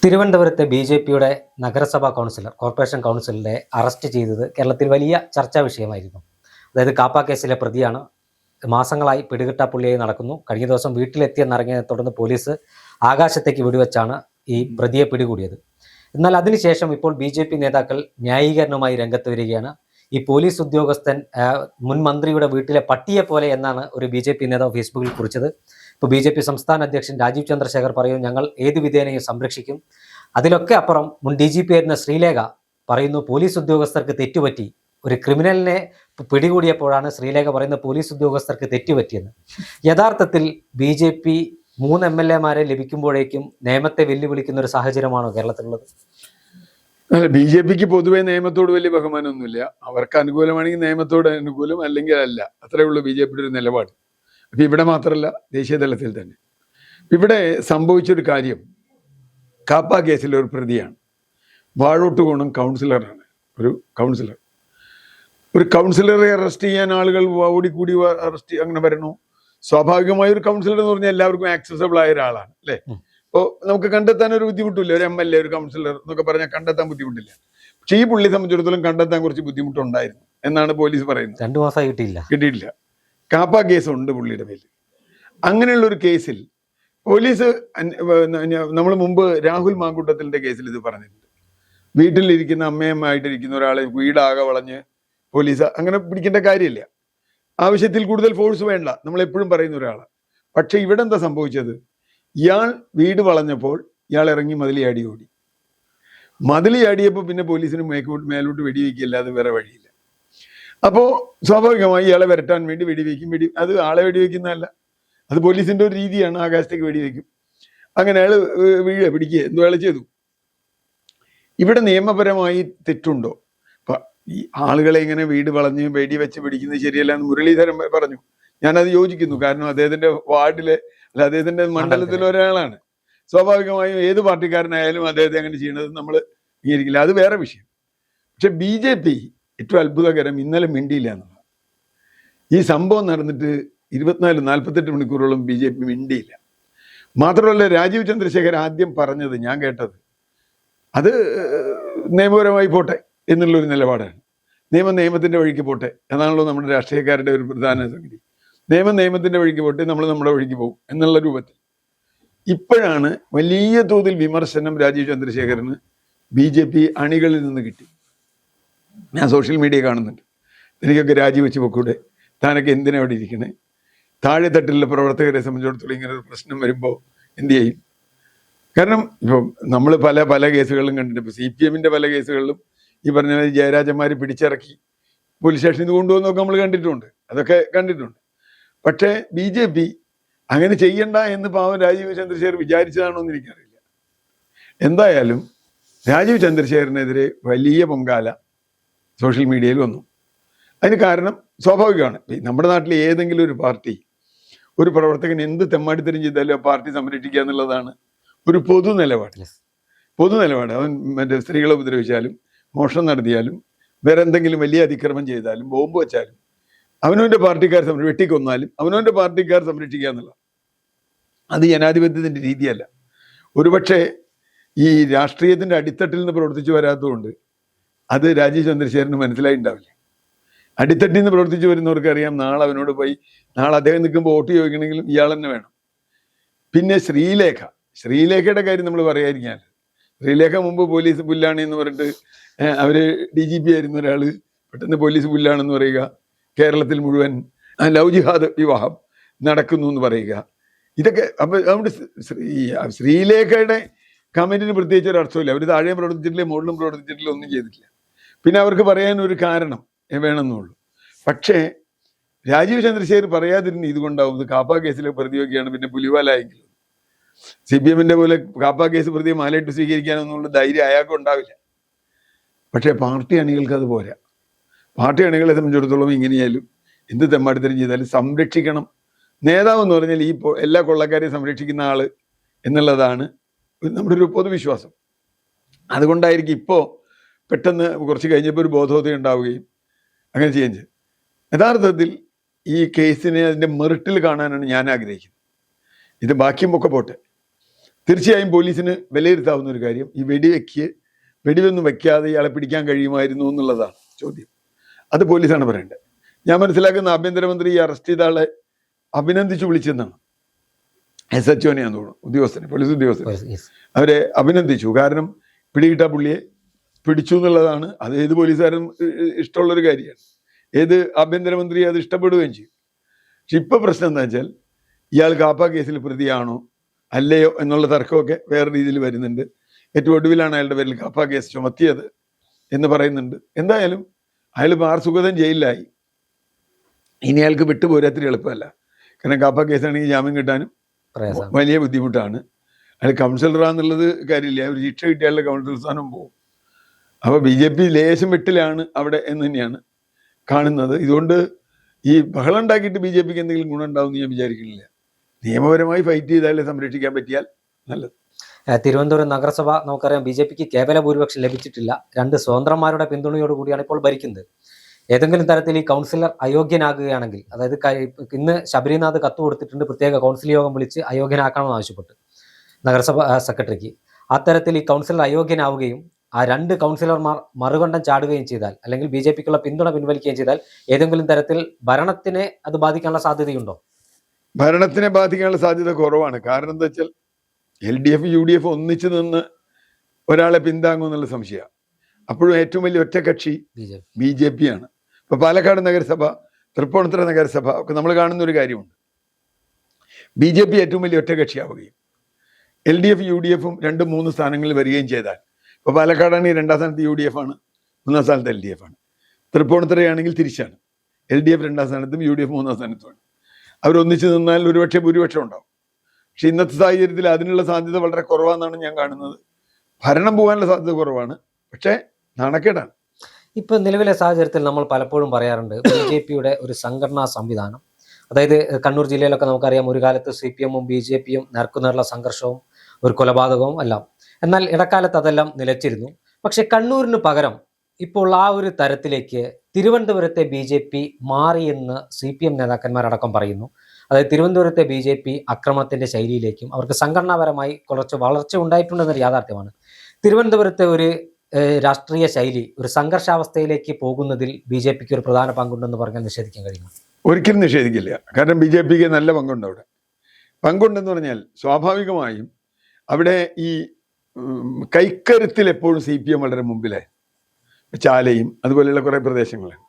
തിരുവനന്തപുരത്തെ ബി.ജെ.പിയുടെ നഗരസഭാ councillor, corporation കൗൺസിലറെ arrest ചെയ്തത് കേരളത്തിൽ വലിയ ചർച്ചാ വിഷയമായിരുന്നു. അതായത് കാപ്പ കേസിലെ പ്രതിയാണ്. മാസങ്ങളായി പിടികിട്ടാപ്പുള്ളിയായി നടക്കുന്നു. കഴിഞ്ഞ ദിവസം വീട്ടിലെത്തിയെന്നിറങ്ങിയതിനെ തുടർന്ന് പോലീസ് ആകാശത്തേക്ക് വെടിവെച്ചാണ് ഈ പ്രതിയെ പിടികൂടിയത്. എന്നാൽ അതിനുശേഷം ഇപ്പോൾ ബി.ജെ.പി നേതാക്കൾ ന്യായീകരണവുമായി രംഗത്ത് വരികയാണ്. ഈ പോലീസ് ഉദ്യോഗസ്ഥൻ മുൻ മന്ത്രിയുടെ വീട്ടിലെ പട്ടിയെ പോലെ എന്നാണ് ഒരു ബി.ജെ.പി നേതാവ് ഫേസ്ബുക്കിൽ കുറിച്ചത്. ഇപ്പോൾ ബി.ജെ.പി സംസ്ഥാന അധ്യക്ഷൻ രാജീവ് ചന്ദ്രശേഖർ പറയുന്നു, ഞങ്ങൾ ഏത് വിധേനയും സംരക്ഷിക്കും. അതിലൊക്കെ അപ്പുറം മുൻ DGP ആയിരുന്ന ശ്രീലേഖ പറയുന്നു, പോലീസ് ഉദ്യോഗസ്ഥർക്ക് തെറ്റുപറ്റി. ഒരു ക്രിമിനലിനെ പിടികൂടിയപ്പോഴാണ് ശ്രീലേഖ പറയുന്നത് പോലീസ് ഉദ്യോഗസ്ഥർക്ക് തെറ്റുപറ്റിയെന്ന്. യഥാർത്ഥത്തിൽ BJP 3 MLA-മാരെ ലഭിക്കുമ്പോഴേക്കും നിയമത്തെ വെല്ലുവിളിക്കുന്ന ഒരു സാഹചര്യമാണോ കേരളത്തിലുള്ളത്? BJPക്ക് പൊതുവെ നിയമത്തോട് വലിയ ബഹുമാനമൊന്നുമില്ല. അവർക്ക് അനുകൂലമാണെങ്കിൽ നിയമത്തോട് അനുകൂലം, അല്ലെങ്കിൽ അല്ല. അത്രേ ഉള്ളൂ BJPയുടെ ഒരു നിലപാട്. അപ്പൊ ഇവിടെ മാത്രമല്ല, ദേശീയ തലത്തിൽ തന്നെ. ഇവിടെ സംഭവിച്ചൊരു കാര്യം, കാപ്പ കേസിലെ ഒരു പ്രതിയാണ്. വാഴോട്ടുകോണം കൗൺസിലറാണ്. ഒരു കൗൺസിലറെ അറസ്റ്റ് ചെയ്യാൻ ആളുകൾ ഓടിക്കൂടി അറസ്റ്റ് അങ്ങനെ വരണു. സ്വാഭാവികമായ ഒരു കൗൺസിലർ എന്ന് പറഞ്ഞാൽ എല്ലാവർക്കും ആക്സസബിൾ ആയ ഒരാളാണ്, അല്ലേ? അപ്പോൾ നമുക്ക് കണ്ടെത്താൻ ഒരു ബുദ്ധിമുട്ടില്ല. ഒരു MLA, ഒരു കൗൺസിലർ എന്നൊക്കെ പറഞ്ഞാൽ കണ്ടെത്താൻ ബുദ്ധിമുട്ടില്ല. പക്ഷെ ഈ പുള്ളിയെ സംബന്ധിച്ചിടത്തോളം കണ്ടെത്താൻ കുറച്ച് ബുദ്ധിമുട്ടുണ്ടായിരുന്നു എന്നാണ് പോലീസ് പറയുന്നത്. 2 മാസമായി കിട്ടിയില്ല. കാപ്പ കേസുണ്ട് പുള്ളിയുടെ പേരിൽ. അങ്ങനെയുള്ള ഒരു കേസിൽ പോലീസ്, നമ്മൾ മുമ്പ് രാഹുൽ മാങ്കൂട്ടത്തിൻ്റെ കേസിൽ ഇത് പറഞ്ഞിട്ടുണ്ട്. വീട്ടിലിരിക്കുന്ന അമ്മയമ്മായിട്ടിരിക്കുന്ന ഒരാളെ വീടാകെ വളഞ്ഞ് പോലീസ് അങ്ങനെ പിടിക്കേണ്ട കാര്യമില്ല. ആവശ്യത്തിൽ കൂടുതൽ ഫോഴ്സ് വേണ്ട, നമ്മളെപ്പോഴും പറയുന്ന ഒരാളാണ്. പക്ഷെ ഇവിടെ എന്താ സംഭവിച്ചത്? ഇയാൾ വീട് വളഞ്ഞപ്പോൾ ഇയാൾ ഇറങ്ങി മതിലിയാടി ഓടി. മതിലിയാടിയപ്പോൾ പിന്നെ പോലീസിന് മേലോട്ട് വെടിവെക്കില്ലാതെ വേറെ വഴിയില്ല. അപ്പോൾ സ്വാഭാവികമായി ഇയാളെ വരട്ടാൻ വേണ്ടി വെടിവെക്കും. അത് ആളെ വെടിവെക്കുന്നതല്ല, അത് പോലീസിന്റെ ഒരു രീതിയാണ്. ആകാശത്തേക്ക് വെടിവെക്കും. അങ്ങനെ അയാൾ പിടിക്കുക എന്തോ അയാൾ ചെയ്തു. ഇവിടെ നിയമപരമായി തെറ്റുണ്ടോ? ഈ ആളുകളെ ഇങ്ങനെ വീട് വളഞ്ഞ് വെടിവെച്ച് പിടിക്കുന്നത് ശരിയല്ല എന്ന് മുരളീധരൻ പറഞ്ഞു. ഞാനത് യോജിക്കുന്നു. കാരണം അദ്ദേഹത്തിന്റെ വാർഡിലെ, അല്ല അദ്ദേഹത്തിന്റെ മണ്ഡലത്തിലെ ഒരാളാണ്. സ്വാഭാവികമായും ഏത് പാർട്ടിക്കാരനായാലും അദ്ദേഹത്തെ അങ്ങനെ ചെയ്യുന്നത് നമ്മൾ അംഗീകരിക്കില്ല. അത് വേറെ വിഷയം. പക്ഷെ BJP ഏറ്റവും അത്ഭുതകരം, ഇന്നലെ മിണ്ടിയില്ല എന്നുള്ളത്. ഈ സംഭവം നടന്നിട്ട് 48 മണിക്കൂറോളം BJP മിണ്ടിയില്ല. മാത്രമല്ല, രാജീവ് ചന്ദ്രശേഖർ ആദ്യം പറഞ്ഞത് ഞാൻ കേട്ടത്, അത് നിയമപരമായി പോട്ടെ എന്നുള്ളൊരു നിലപാടാണ്. നിയമത്തിൻ്റെ വഴിക്ക് പോട്ടെ എന്നാണല്ലോ നമ്മുടെ രാഷ്ട്രീയക്കാരുടെ ഒരു പ്രധാന സംഗതി. നിയമത്തിൻ്റെ വഴിക്ക് പോട്ടെ, നമ്മൾ നമ്മുടെ വഴിക്ക് പോകും എന്നുള്ള രൂപത്തിൽ. ഇപ്പോഴാണ് വലിയ തോതിൽ വിമർശനം രാജീവ് ചന്ദ്രശേഖരന് BJP അണികളിൽ നിന്ന് കിട്ടി. ഞാൻ സോഷ്യൽ മീഡിയ കാണുന്നുണ്ട്. എനിക്കൊക്കെ രാജിവെച്ച് പൊക്കൂടെ, താനൊക്കെ എന്തിനാ അവിടെ ഇരിക്കണേ? താഴെ തട്ടിലുള്ള പ്രവർത്തകരെ സംബന്ധിച്ചിടത്തോളം ഇങ്ങനെ ഒരു പ്രശ്നം വരുമ്പോൾ എന്ത് ചെയ്യും? കാരണം ഇപ്പം നമ്മൾ പല കേസുകളിലും കണ്ടിട്ടുണ്ട്. ഇപ്പോൾ CPM-ന്റെ പല കേസുകളിലും ഈ പറഞ്ഞ ജയരാജന്മാർ പിടിച്ചിറക്കി പോലീസ് സ്റ്റേഷനിൽ കൊണ്ടുപോകുന്നതൊക്കെ നമ്മൾ കണ്ടിട്ടുണ്ട്. അതൊക്കെ കണ്ടിട്ടുണ്ട്. പക്ഷേ BJP അങ്ങനെ ചെയ്യണ്ട എന്ന് പാവം രാജീവ് ചന്ദ്രശേഖർ വിചാരിച്ചതാണോ എന്ന് എനിക്കറിയില്ല. എന്തായാലും രാജീവ് ചന്ദ്രശേഖരനെതിരെ വലിയ പൊങ്കാല സോഷ്യൽ മീഡിയയിൽ വന്നു. അതിന് കാരണം സ്വാഭാവികമാണ്. നമ്മുടെ നാട്ടിലെ ഏതെങ്കിലും ഒരു പാർട്ടി, ഒരു പ്രവർത്തകൻ എന്ത് തെമ്മാടിത്തരം ചെയ്താലും ആ പാർട്ടി സംരക്ഷിക്കുക എന്നുള്ളതാണ് ഒരു പൊതു നിലപാട്. അവൻ മറ്റേ സ്ത്രീകളെ ഉപദ്രവിച്ചാലും, മോഷണം നടത്തിയാലും, വേറെ എന്തെങ്കിലും വലിയ അതിക്രമം ചെയ്താലും, ബോംബ് വെച്ചാലും, അവനവൻ്റെ പാർട്ടിക്കാർ വെട്ടിക്കൊന്നാലും അവനവൻ്റെ പാർട്ടിക്കാർ സംരക്ഷിക്കുക എന്നുള്ളത് അത് ജനാധിപത്യത്തിൻ്റെ രീതിയല്ല. ഒരുപക്ഷെ ഈ രാഷ്ട്രീയത്തിൻ്റെ അടിത്തട്ടിൽ നിന്ന് പ്രവർത്തിച്ചു വരാത്തതുകൊണ്ട് അത് രാജീവ് ചന്ദ്രശേഖരന് മനസ്സിലായി ഉണ്ടാവില്ല. അടിത്തട്ടിൽ നിന്ന് പ്രവർത്തിച്ചു വരുന്നവർക്ക് അറിയാം, നാളെ അവനോട് പോയി നാളെ അദ്ദേഹം നിൽക്കുമ്പോൾ വോട്ട് ചോദിക്കണമെങ്കിലും ഇയാൾ തന്നെ വേണം. പിന്നെ ശ്രീലേഖയുടെ കാര്യം നമ്മൾ പറയാതിരിക്കാൻ, ശ്രീലേഖ മുമ്പ് പോലീസ് പുല്ലാണ് എന്ന് പറഞ്ഞിട്ട് അവര് DGP ആയിരുന്ന ഒരാൾ പെട്ടെന്ന് പോലീസ് പുല്ലാണെന്ന് പറയുക, കേരളത്തിൽ മുഴുവൻ ലവ് ജിഹാദ് വിവാഹം നടക്കുന്നു എന്ന് പറയുക, ഇതൊക്കെ. അപ്പൊ അതുകൊണ്ട് ശ്രീലേഖയുടെ കമന്റിന് പ്രത്യേകിച്ച് ഒരു അർത്ഥമില്ല. അവർ താഴെയും പ്രവർത്തിച്ചിട്ടില്ല, മുകളിലും പ്രവർത്തിച്ചിട്ടില്ല, ഒന്നും ചെയ്തിട്ടില്ല. പിന്നെ അവർക്ക് പറയാൻ ഒരു കാരണം വേണമെന്നുള്ളൂ. പക്ഷേ രാജീവ് ചന്ദ്രശേഖർ പറയാതിരുന്ന് ഇതുകൊണ്ടാവും. കാപ്പ കേസിലെ പ്രതിയൊക്കെയാണ്, പിന്നെ പുലിവാലായെങ്കിലും CPM-ന്റെ പോലെ കാപ്പ കേസ് പ്രതിയെ മാലയിട്ട് സ്വീകരിക്കാനൊന്നുള്ള ധൈര്യം അയാൾക്ക് ഉണ്ടാവില്ല. പക്ഷേ പാർട്ടി അണികൾക്ക് അത് പോരാ. പാർട്ടി അണികളെ സംബന്ധിച്ചിടത്തോളം ഇങ്ങനെയായാലും എന്ത് തെമ്മാടിത്തരം ചെയ്താലും സംരക്ഷിക്കണം. നേതാവ് എന്ന് പറഞ്ഞാൽ ഈ എല്ലാ കൊള്ളക്കാരെയും സംരക്ഷിക്കുന്ന ആള് എന്നുള്ളതാണ് നമ്മുടെ ഒരു പൊതുവിശ്വാസം. അതുകൊണ്ടായിരിക്കും ഇപ്പോൾ പെട്ടെന്ന് കുറച്ച് കഴിഞ്ഞപ്പോൾ ഒരു ബോധോദയം ഉണ്ടാവുകയും അങ്ങനെ ചെയ്യാൻ ചെയ്യും. യഥാർത്ഥത്തിൽ ഈ കേസിനെ അതിൻ്റെ മെറിറ്റിൽ കാണാനാണ് ഞാൻ ആഗ്രഹിക്കുന്നത്. ഇത് ബാക്കിയുമൊക്കെ പോട്ടെ. തീർച്ചയായും പോലീസിന് വിലയിരുത്താവുന്ന ഒരു കാര്യം ഈ വെടിയൊന്നും വെക്കാതെ ഇയാളെ പിടിക്കാൻ കഴിയുമായിരുന്നു എന്നുള്ളതാണ് ചോദ്യം. അത് പോലീസാണ് പറയേണ്ടത്. ഞാൻ മനസ്സിലാക്കുന്ന ആഭ്യന്തരമന്ത്രി ഈ അറസ്റ്റ് ചെയ്ത ആളെ അഭിനന്ദിച്ചു വിളിച്ചെന്നാണ്. SHOനെയാന്ന് തോന്നുന്നു, ഉദ്യോഗസ്ഥനെ, പോലീസ് ഉദ്യോഗസ്ഥനെ അവരെ അഭിനന്ദിച്ചു. കാരണം പിടികിട്ട പുള്ളിയെ പിടിച്ചു എന്നുള്ളതാണ്. അത് ഏത് പോലീസുകാരും ഇഷ്ടമുള്ളൊരു കാര്യമാണ്. ഏത് ആഭ്യന്തരമന്ത്രി അത് ഇഷ്ടപ്പെടുകയും ചെയ്യും. പക്ഷെ ഇപ്പൊ പ്രശ്നം എന്താ വെച്ചാൽ ഇയാൾ കാപ്പ കേസിൽ പ്രതിയാണോ അല്ലയോ എന്നുള്ള തർക്കമൊക്കെ വേറെ രീതിയിൽ വരുന്നുണ്ട്. ഏറ്റവും ഒടുവിലാണ് അയാളുടെ പേരിൽ കാപ്പ കേസ് ചുമത്തിയത് എന്ന് പറയുന്നുണ്ട്. എന്തായാലും അയാൾ ആർ സുഗതൻ ജയിലിലായി. ഇനി അയാൾക്ക് വിട്ടുപോരാത്തിരി എളുപ്പമല്ല. കാരണം കാപ്പ കേസാണെങ്കിൽ ജാമ്യം കിട്ടാനും വലിയ ബുദ്ധിമുട്ടാണ്. അയാൾ കൗൺസിലറാന്നുള്ളത് കാര്യമില്ല. ഒരു ശിക്ഷ കിട്ടിയാലുള്ള കൗൺസിലർ സ്ഥാനം പോകും. അപ്പോൾ BJP ലേശം വെട്ടിലാണ് അവിടെ എന്ന് തന്നെയാണ് കാണുന്നത്. ഇതുകൊണ്ട് ഈ ബഹളം ഉണ്ടാക്കിയിട്ട് BJPക്ക് എന്തെങ്കിലും ഗുണം ഉണ്ടാവും ഞാൻ വിചാരിക്കുന്നില്ല. നിയമപരമായി ഫൈറ്റ് ചെയ്താലേ സംരക്ഷിക്കാൻ പറ്റിയാൽ നല്ലത്. തിരുവനന്തപുരം നഗരസഭ നമുക്കറിയാം BJPക്ക് കേവല ഭൂരിപക്ഷം ലഭിച്ചിട്ടില്ല. 2 സ്വതന്ത്രന്മാരുടെ പിന്തുണയോടുകൂടിയാണ് ഇപ്പോൾ ഭരിക്കുന്നത്. ഏതെങ്കിലും തരത്തിൽ ഈ കൗൺസിലർ അയോഗ്യനാകുകയാണെങ്കിൽ, അതായത് ഇന്ന് ശബരിനാഥ് കത്ത് കൊടുത്തിട്ടുണ്ട്, പ്രത്യേക കൗൺസിൽ യോഗം വിളിച്ച് അയോഗ്യനാക്കണമെന്ന് ആവശ്യപ്പെട്ട് നഗരസഭ സെക്രട്ടറിക്ക്. അത്തരത്തിൽ ഈ കൗൺസിലർ അയോഗ്യനാവുകയും ആ 2 കൗൺസിലർമാർ മറുകണ്ഠം ചാടുകയും ചെയ്താൽ, അല്ലെങ്കിൽ BJPക്കുള്ള പിന്തുണ പിൻവലിക്കുകയും ചെയ്താൽ ഏതെങ്കിലും തരത്തിൽ ഭരണത്തിനെ അത് ബാധിക്കാനുള്ള സാധ്യതയുണ്ടോ? ഭരണത്തിനെ ബാധിക്കാനുള്ള സാധ്യത കുറവാണ്. കാരണം എന്താ വെച്ചാൽ LDF UDF ഒന്നിച്ചു നിന്ന് ഒരാളെ പിന്താങ്ങും എന്നുള്ള സംശയമാണ്. അപ്പോഴും ഏറ്റവും വലിയ ഒറ്റക്കക്ഷി BJP ആണ്. ഇപ്പൊ പാലക്കാട് നഗരസഭ, തൃപ്പൂണിത്തുറ നഗരസഭ ഒക്കെ നമ്മൾ കാണുന്ന ഒരു കാര്യമുണ്ട്. BJP ഏറ്റവും വലിയ ഒറ്റക്കക്ഷിയാവുകയും LDF UDFും 2-3 സ്ഥാനങ്ങളിൽ വരികയും ചെയ്താൽ, ഇപ്പൊ പാലക്കാടാണെങ്കിൽ 2ാം സ്ഥാനത്ത് UDF ആണ്, 3ാം സ്ഥാനത്ത് LDF ആണ്. തൃപ്പൂണിത്തുറയാണെങ്കിൽ തിരിച്ചാണ്, LDF 2ാം സ്ഥാനത്തും UDF 3ാം സ്ഥാനത്തുമാണ്. അവരൊന്നിച്ചു നിന്നാൽ ഒരുപക്ഷെ ഭൂരിപക്ഷം ഉണ്ടാവും. പക്ഷെ ഇന്നത്തെ സാഹചര്യത്തിൽ അതിനുള്ള സാധ്യത വളരെ കുറവാണെന്നാണ് ഞാൻ കാണുന്നത്. ഭരണം പോകാനുള്ള സാധ്യത കുറവാണ്, പക്ഷേ നാണക്കേടാണ്. ഇപ്പൊ നിലവിലെ സാഹചര്യത്തിൽ നമ്മൾ പലപ്പോഴും പറയാറുണ്ട് BJPയുടെ ഒരു സംഘടനാ സംവിധാനം, അതായത് കണ്ണൂർ ജില്ലയിലൊക്കെ നമുക്കറിയാം ഒരു കാലത്ത് CPM-ഉം BJP-യും നേർക്കുനേറുള്ള സംഘർഷവും ഒരു കൊലപാതകവും എല്ലാം. എന്നാൽ ഇടക്കാലത്ത് അതെല്ലാം നിലച്ചിരുന്നു. പക്ഷെ കണ്ണൂരിന് പകരം ഇപ്പോൾ ആ ഒരു തരത്തിലേക്ക് തിരുവനന്തപുരത്തെ BJP മാറിയെന്ന് CPM നേതാക്കന്മാരടക്കം പറയുന്നു. അതായത് തിരുവനന്തപുരത്തെ BJP അക്രമത്തിന്റെ ശൈലിയിലേക്കും അവർക്ക് സംഘടനാപരമായി കുറച്ച് വളർച്ച ഉണ്ടായിട്ടുണ്ടെന്നൊരു യാഥാർത്ഥ്യമാണ്. തിരുവനന്തപുരത്തെ ഒരു രാഷ്ട്രീയ ശൈലി ഒരു സംഘർഷാവസ്ഥയിലേക്ക് പോകുന്നതിൽ BJPക്ക് ഒരു പ്രധാന പങ്കുണ്ടെന്ന് പറഞ്ഞാൽ നിഷേധിക്കാൻ കഴിയുമോ? ഒരിക്കലും നിഷേധിക്കില്ല. കാരണം BJPക്ക് നല്ല പങ്കുണ്ട്. അവിടെ പങ്കുണ്ടെന്ന് പറഞ്ഞാൽ സ്വാഭാവികമായും അവിടെ ഈ കൈക്കരുത്തിൽ എപ്പോഴും CPM വളരെ മുമ്പിലായി. ചാലയും അതുപോലെയുള്ള കുറേ പ്രദേശങ്ങളാണ്.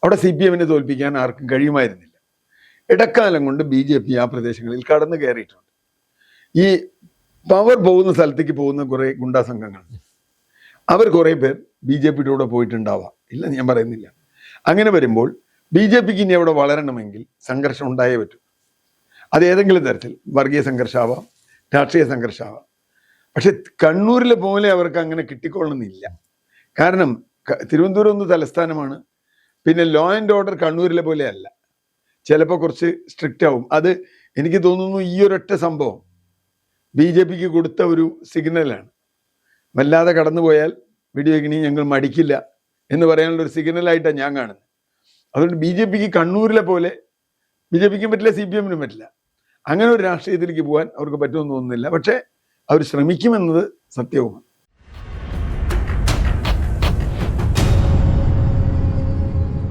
അവിടെ CPM-നെ തോൽപ്പിക്കാൻ ആർക്കും കഴിയുമായിരുന്നില്ല. ഇടക്കാലം കൊണ്ട് BJP ആ പ്രദേശങ്ങളിൽ കടന്നു കയറിയിട്ടുണ്ട്. ഈ പവർ പോകുന്ന സ്ഥലത്തേക്ക് പോകുന്ന കുറേ ഗുണ്ടാ സംഘങ്ങളുണ്ട്. അവർ കുറേ പേർ BJPയുടെ കൂടെ പോയിട്ടുണ്ടാവാം, ഇല്ല ഞാൻ പറയുന്നില്ല. അങ്ങനെ വരുമ്പോൾ BJPക്ക് ഇനി അവിടെ വളരണമെങ്കിൽ സംഘർഷം ഉണ്ടായേ പറ്റും. അത് ഏതെങ്കിലും തരത്തിൽ വർഗീയ സംഘർഷമാവാം, രാഷ്ട്രീയ സംഘർഷമാവാം. പക്ഷെ കണ്ണൂരിലെ പോലെ അവർക്ക് അങ്ങനെ കിട്ടിക്കൊള്ളുന്നില്ല. കാരണം തിരുവനന്തപുരം ഒന്ന് തലസ്ഥാനമാണ്. പിന്നെ ലോ ആൻഡ് ഓർഡർ കണ്ണൂരിലെ പോലെ അല്ല, ചിലപ്പോൾ കുറച്ച് സ്ട്രിക്റ്റ് ആവും. അത് എനിക്ക് തോന്നുന്നു ഈ ഒരൊറ്റ സംഭവം BJPക്ക് കൊടുത്ത ഒരു സിഗ്നലാണ്. വല്ലാതെ കടന്നുപോയാൽ വെടിവെക്കണി ഞങ്ങൾ മടിക്കില്ല എന്ന് പറയാനുള്ള ഒരു സിഗ്നലായിട്ടാണ് ഞാൻ കാണുന്നത്. അതുകൊണ്ട് BJPക്ക് കണ്ണൂരിലെ പോലെ BJPക്കും പറ്റില്ല, CPM-നും പറ്റില്ല. അങ്ങനെ ഒരു രാഷ്ട്രീയത്തിലേക്ക് പോകാൻ അവർക്ക് പറ്റുമെന്ന് തോന്നുന്നില്ല. പക്ഷേ അവർ ശ്രമിക്കുമെന്നത് സത്യവുമാണ്.